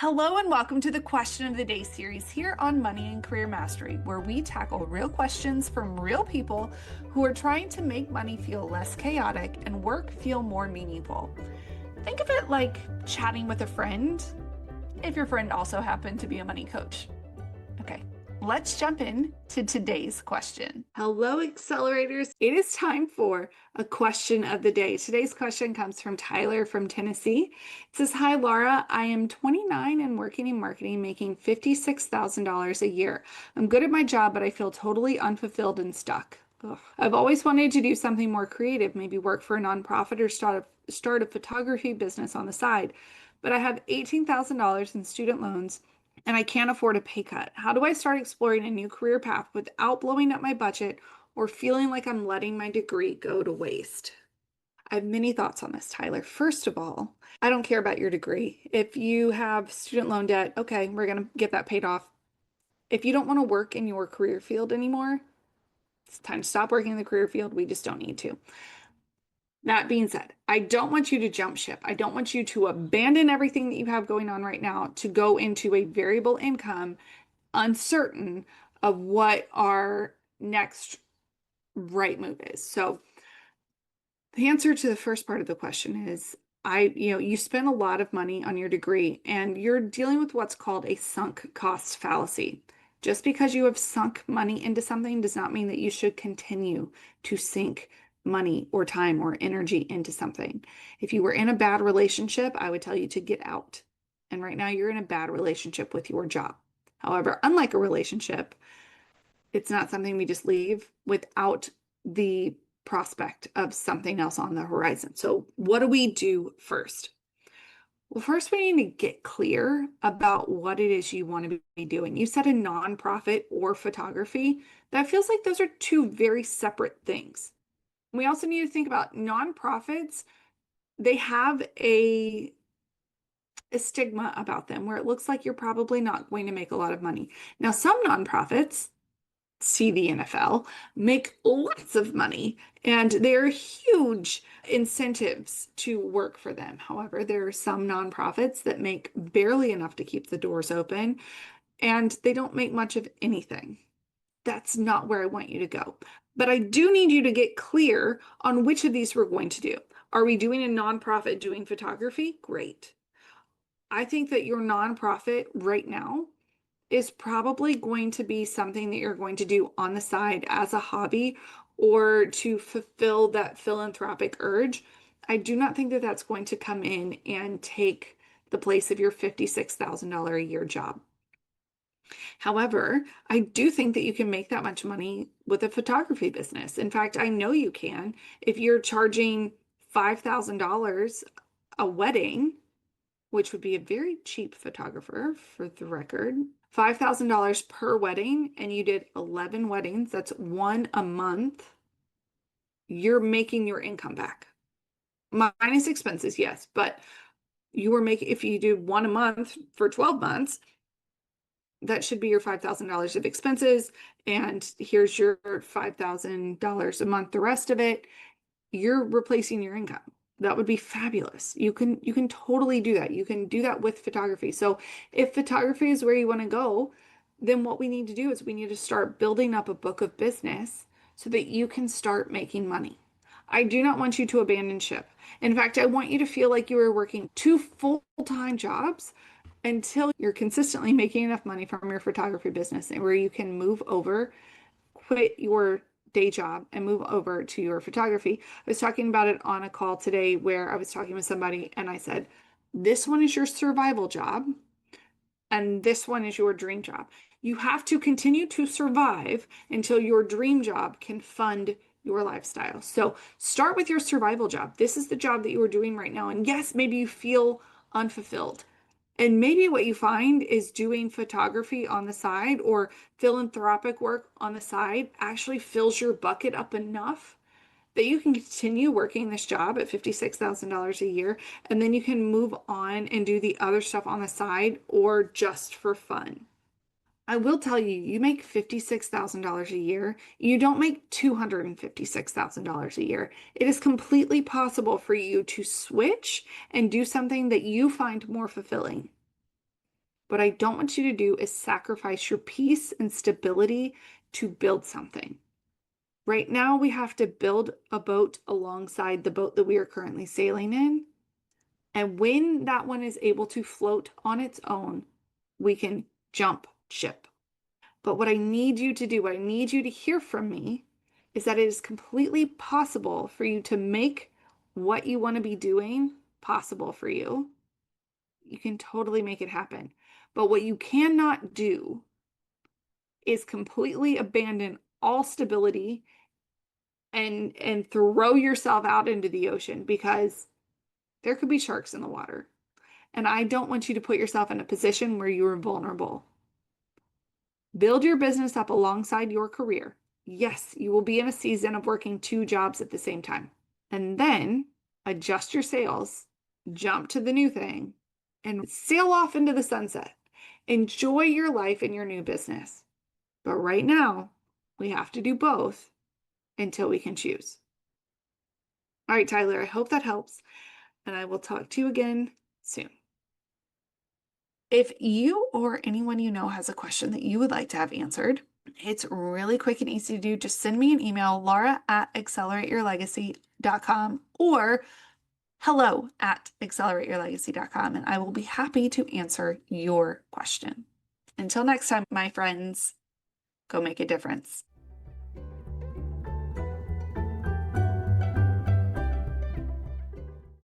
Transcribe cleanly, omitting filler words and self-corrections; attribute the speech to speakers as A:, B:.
A: Hello and welcome to the Question of the Day series here on Money and Career Mastery, where we tackle real questions from real people who are trying to make money feel less chaotic and work feel more meaningful. Think of it like chatting with a friend, if your friend also happened to be a money coach. Okay, let's jump in to today's question. Hello, accelerators. It is time for a question of the day. Today's question comes from Tyler from Tennessee. It says, "Hi, Laura. I am 29 and working in marketing, making $56,000 a year. I'm good at my job, but I feel totally unfulfilled and stuck. Ugh. I've always wanted to do something more creative, maybe work for a nonprofit or start a photography business on the side. But I have $18,000 in student loans and I can't afford a pay cut. How do I start exploring a new career path without blowing up my budget or feeling like I'm letting my degree go to waste?" I have many thoughts on this, Tyler. First of all, I don't care about your degree. If you have student loan debt, okay, we're going to get that paid off. If you don't want to work in your career field anymore, it's time to stop working in the career field. We just don't need to. That being said, I don't want you to jump ship. I don't want you to abandon everything that you have going on right now to go into a variable income, uncertain of what our next right move is. So the answer to the first part of the question is you spend a lot of money on your degree and you're dealing with what's called a sunk cost fallacy. Just because you have sunk money into something does not mean that you should continue to sink money or time or energy into something. If you were in a bad relationship, I would tell you to get out. And right now you're in a bad relationship with your job. However, unlike a relationship, it's not something we just leave without the prospect of something else on the horizon. So what do we do first? Well, first we need to get clear about what it is you want to be doing. You said a nonprofit or photography. That feels like those are two very separate things. We also need to think about nonprofits. They have a stigma about them where it looks like you're probably not going to make a lot of money. Now, some nonprofits, see the NFL, make lots of money and there are huge incentives to work for them. However, there are some nonprofits that make barely enough to keep the doors open and they don't make much of anything. That's not where I want you to go. But I do need you to get clear on which of these we're going to do. Are we doing a nonprofit doing photography? Great. I think that your nonprofit right now is probably going to be something that you're going to do on the side as a hobby or to fulfill that philanthropic urge. I do not think that that's going to come in and take the place of your $56,000 a year job. However, I do think that you can make that much money with a photography business. In fact, I know you can. If you're charging $5,000 a wedding, which would be a very cheap photographer for the record, $5,000 per wedding, and you did 11 weddings, that's one a month, you're making your income back. Minus expenses, yes, but you were making, if you do one a month for 12 months, that should be your $5,000 of expenses, and here's your $5,000 a month, the rest of it, you're replacing your income. That would be fabulous. You can totally do that. You can do that with photography. So if photography is where you want to go, then what we need to do is we need to start building up a book of business so that you can start making money. I do not want you to abandon ship. In fact, I want you to feel like you are working two full-time jobs until you're consistently making enough money from your photography business and where you can move over, quit your day job and move over to your photography. I was talking about it on a call today where I was talking with somebody and I said, this one is your survival job and this one is your dream job. You have to continue to survive until your dream job can fund your lifestyle. So start with your survival job. This is the job that you are doing right now. And yes, maybe you feel unfulfilled. And maybe what you find is doing photography on the side or philanthropic work on the side actually fills your bucket up enough that you can continue working this job at $56,000 a year, and then you can move on and do the other stuff on the side or just for fun. I will tell you, you make $56,000 a year. You don't make $256,000 a year. It is completely possible for you to switch and do something that you find more fulfilling. What I don't want you to do is sacrifice your peace and stability to build something. Right now, we have to build a boat alongside the boat that we are currently sailing in. And when that one is able to float on its own, we can jump ship. But what I need you to do, what I need you to hear from me, is that it is completely possible for you to make what you want to be doing possible for you. You can totally make it happen. But what you cannot do is completely abandon all stability and throw yourself out into the ocean because there could be sharks in the water. And I don't want you to put yourself in a position where you are vulnerable. Build your business up alongside your career. Yes, you will be in a season of working two jobs at the same time. And then adjust your sails, jump to the new thing, and sail off into the sunset. Enjoy your life in your new business. But right now, we have to do both until we can choose. All right, Tyler, I hope that helps, and I will talk to you again soon. If you or anyone you know has a question that you would like to have answered, it's really quick and easy to do. Just send me an email, laura@accelerateyourlegacy.com or hello@accelerateyourlegacy.com, and I will be happy to answer your question. Until next time, my friends, go make a difference.